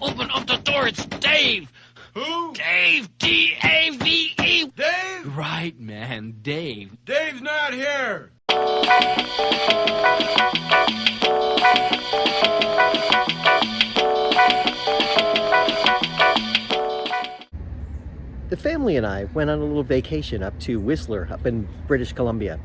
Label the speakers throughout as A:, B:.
A: Open up the door, it's Dave!
B: Who?
A: Dave! D-A-V-E!
B: Dave?
A: Right, man, Dave.
B: Dave's not here.
C: The family and I went on a little vacation up to Whistler, up in British Columbia.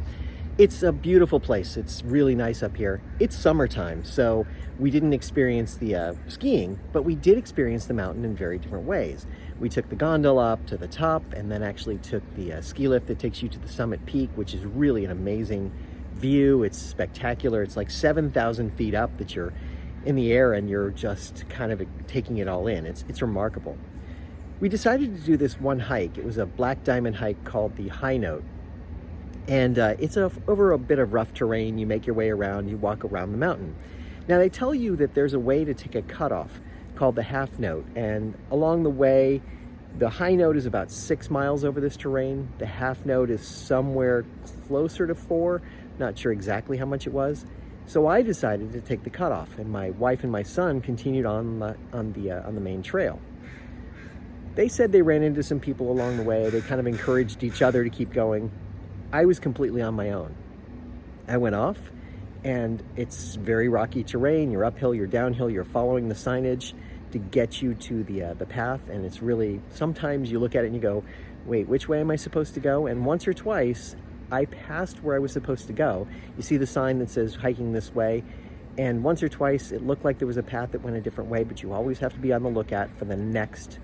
C: It's a beautiful place. It's really nice up here. It's summertime, so we didn't experience the skiing, but we did experience the mountain in very different ways. We took the gondola up to the top and then actually took the ski lift that takes you to the summit peak, which is really an amazing view. It's spectacular. It's like 7,000 feet up that you're in the air and you're just kind of taking it all in. It's remarkable. We decided to do this one hike. It was a black diamond hike called the High Note. And it's over a bit of rough terrain. You make your way around, you walk around the mountain. Now they tell you that there's a way to take a cutoff called the Half Note. And along the way, the High Note is about 6 miles over this terrain. The Half Note is somewhere closer to 4. Not sure exactly how much it was. So I decided to take the cutoff, and my wife and my son continued on the main trail. They said they ran into some people along the way. They kind of encouraged each other to keep going. I was completely on my own. I went off, and it's very rocky terrain. You're uphill, you're downhill, you're following the signage to get you to the path, and it's really, sometimes you look at it and you go, wait, which way am I supposed to go? And once or twice, I passed where I was supposed to go. You see the sign that says hiking this way, and once or twice it looked like there was a path that went a different way, but you always have to be on the lookout for the next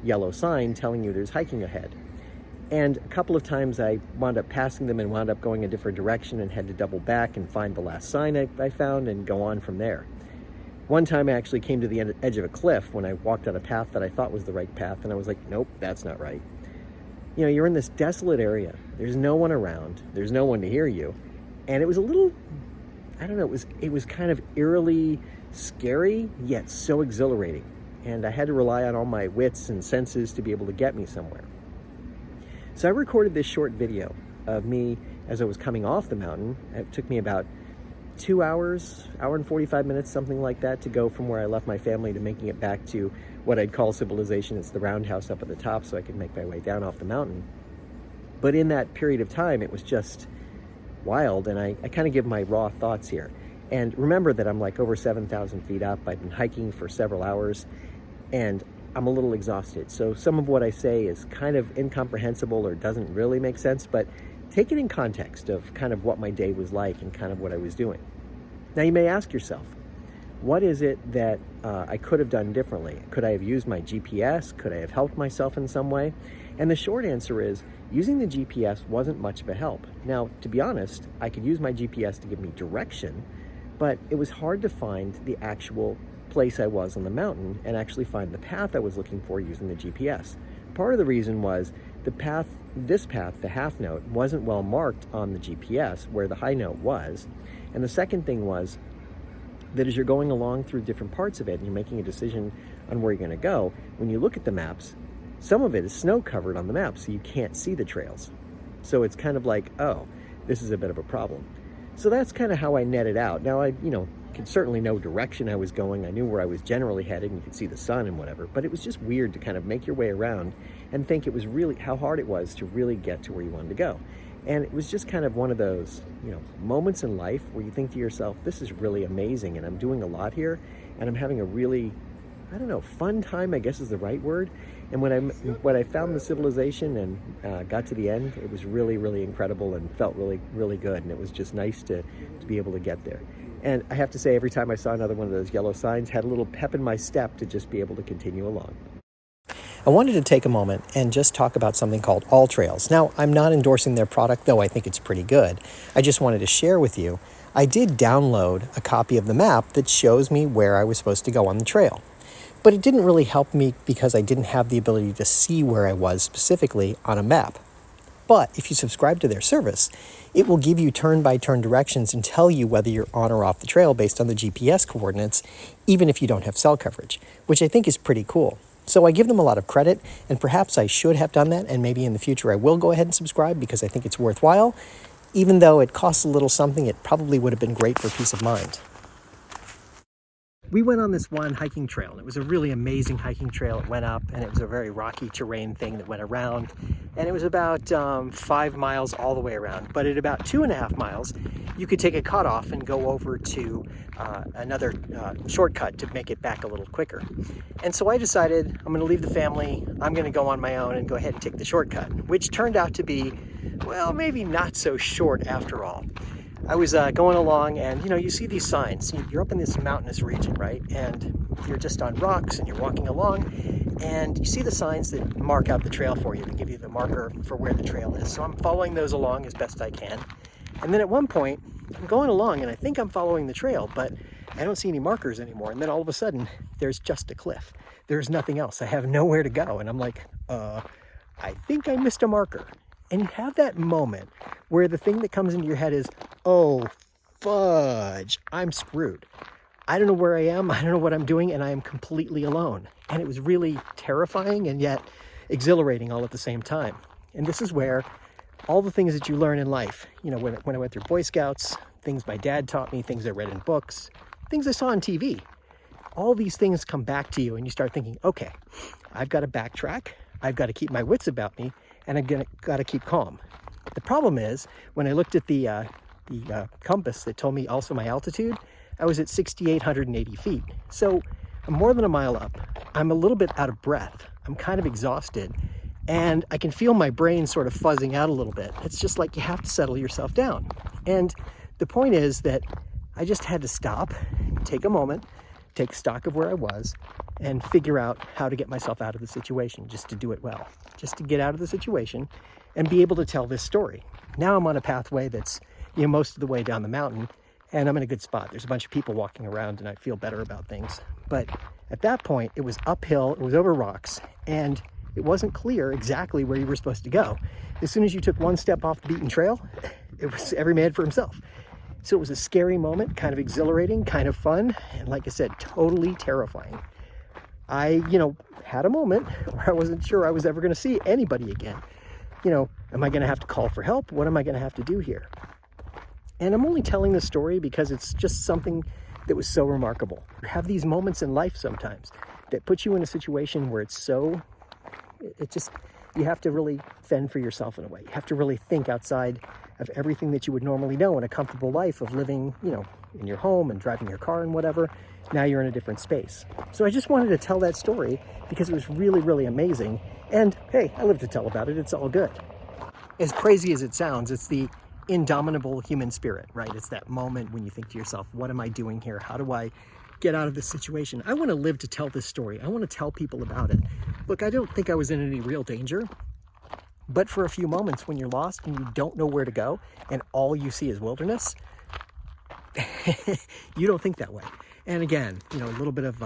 C: yellow sign telling you there's hiking ahead. And a couple of times I wound up passing them and wound up going a different direction and had to double back and find the last sign I found and go on from there. One time I actually came to the edge of a cliff when I walked on a path that I thought was the right path, and I was like, nope, that's not right. You know, you're in this desolate area. There's no one around. There's no one to hear you. And it was a little, I don't know, it was kind of eerily scary, yet so exhilarating. And I had to rely on all my wits and senses to be able to get me somewhere. So I recorded this short video of me as I was coming off the mountain. It took me about 2 hours, hour and 45 minutes, something like that, to go from where I left my family to making it back to what I'd call civilization. It's the roundhouse up at the top, so I could make my way down off the mountain. But in that period of time, it was just wild, and I kind of give my raw thoughts here. And remember that I'm like over 7,000 feet up. I've been hiking for several hours, and I'm a little exhausted. So some of what I say is kind of incomprehensible or doesn't really make sense, but take it in context of kind of what my day was like and kind of what I was doing. Now you may ask yourself, what is it that I could have done differently? Could I have used my GPS? Could I have helped myself in some way? And the short answer is, using the GPS wasn't much of a help. Now, to be honest, I could use my GPS to give me direction, but it was hard to find the actual place I was on the mountain and actually find the path I was looking for using the GPS. Part of the reason was this path, the Half Note, wasn't well marked on the GPS where the High Note was. And the second thing was that as you're going along through different parts of it and you're making a decision on where you're going to go, when you look at the maps, some of it is snow covered on the map, so you can't see the trails. So it's kind of like, oh, this is a bit of a problem. So that's kind of how I netted out. Now I, could certainly know direction I was going. I knew where I was generally headed, and you could see the sun and whatever, but it was just weird to kind of make your way around and think it was really how hard it was to really get to where you wanted to go. And it was just kind of one of those, moments in life where you think to yourself, this is really amazing, and I'm doing a lot here, and I'm having a really, fun time, I guess is the right word. And when I found the civilization and got to the end, it was really, really incredible and felt really, really good. And it was just nice to be able to get there. And I have to say, every time I saw another one of those yellow signs, had a little pep in my step to just be able to continue along. I wanted to take a moment and just talk about something called All Trails. Now, I'm not endorsing their product, though I think it's pretty good. I just wanted to share with you, I did download a copy of the map that shows me where I was supposed to go on the trail. But it didn't really help me because I didn't have the ability to see where I was specifically on a map. But if you subscribe to their service, it will give you turn-by-turn directions and tell you whether you're on or off the trail based on the GPS coordinates, even if you don't have cell coverage, which I think is pretty cool. So I give them a lot of credit, and perhaps I should have done that, and maybe in the future I will go ahead and subscribe because I think it's worthwhile. Even though it costs a little something, it probably would have been great for peace of mind. We went on this one hiking trail, and it was a really amazing hiking trail. It went up, and it was a very rocky terrain thing that went around, and it was about 5 miles all the way around. But at about 2.5 miles, you could take a cutoff and go over to another shortcut to make it back a little quicker. And so I decided I'm going to leave the family. I'm going to go on my own and go ahead and take the shortcut, which turned out to be, well, maybe not so short after all. I was going along, and you see these signs. You're up in this mountainous region, right? And you're just on rocks and you're walking along, and you see the signs that mark out the trail for you, to give you the marker for where the trail is. So I'm following those along as best I can. And then at one point, I'm going along and I think I'm following the trail, but I don't see any markers anymore. And then all of a sudden, there's just a cliff. There's nothing else. I have nowhere to go. And I'm like, I think I missed a marker. And you have that moment where the thing that comes into your head is, oh, fudge, I'm screwed. I don't know where I am. I don't know what I'm doing, and I am completely alone. And it was really terrifying and yet exhilarating all at the same time. And this is where all the things that you learn in life, when I went through Boy Scouts, things my dad taught me, things I read in books, things I saw on TV, all these things come back to you, and you start thinking, okay, I've got to backtrack. I've got to keep my wits about me, and I've got to keep calm. The problem is, when I looked at the compass that told me also my altitude, I was at 6,880 feet. So I'm more than a mile up. I'm a little bit out of breath. I'm kind of exhausted, and I can feel my brain sort of fuzzing out a little bit. It's just like you have to settle yourself down. And the point is that I just had to stop, take a moment, take stock of where I was, and figure out how to get myself out of the situation, just to do it well, just to get out of the situation and be able to tell this story. Now I'm on a pathway that's, most of the way down the mountain, and I'm in a good spot. There's a bunch of people walking around, and I feel better about things. But at that point, it was uphill, it was over rocks, and it wasn't clear exactly where you were supposed to go. As soon as you took one step off the beaten trail, it was every man for himself. So it was a scary moment, kind of exhilarating, kind of fun, and like I said, totally terrifying. I, had a moment where I wasn't sure I was ever going to see anybody again. Am I going to have to call for help? What am I going to have to do here? And I'm only telling this story because it's just something that was so remarkable. You have these moments in life sometimes that put you in a situation where you have to really fend for yourself in a way. You have to really think outside of everything that you would normally know in a comfortable life of living, in your home and driving your car and whatever. Now you're in a different space. So I just wanted to tell that story because it was really, really amazing. And hey, I live to tell about it. It's all good. As crazy as it sounds, it's the indomitable human spirit, right? It's that moment when you think to yourself, what am I doing here? How do I get out of this situation? I want to live to tell this story. I want to tell people about it. Look, I don't think I was in any real danger, but for a few moments when you're lost and you don't know where to go and all you see is wilderness, you don't think that way. And again, a little bit of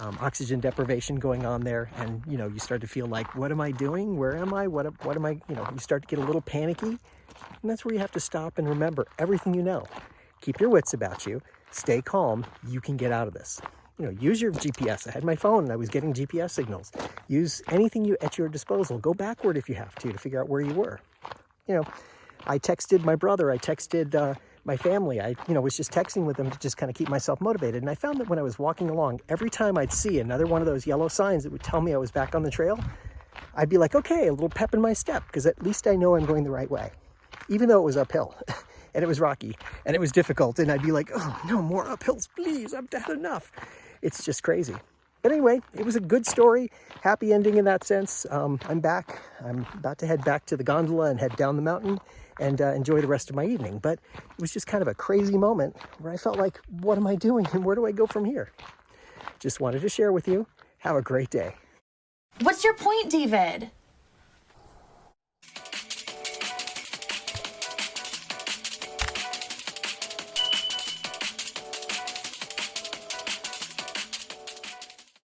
C: oxygen deprivation going on there, and you start to feel like, what am I doing? Where am I? What am I? You start to get a little panicky, and that's where you have to stop and remember everything you know. Keep your wits about you. Stay calm. You can get out of this. Use your GPS. I had my phone and I was getting GPS signals. Use anything at your disposal. Go backward if you have to figure out where you were. I texted my brother. I texted my family. I was just texting with them to just kind of keep myself motivated. And I found that when I was walking along, every time I'd see another one of those yellow signs that would tell me I was back on the trail, I'd be like, okay, a little pep in my step, because at least I know I'm going the right way, even though it was uphill and it was rocky and it was difficult. And I'd be like, oh, no more uphills, please. I've had enough. It's just crazy. But anyway, it was a good story. Happy ending in that sense. I'm back. I'm about to head back to the gondola and head down the mountain and enjoy the rest of my evening. But it was just kind of a crazy moment where I felt like, what am I doing and where do I go from here? Just wanted to share with you. Have a great day.
D: What's your point, David?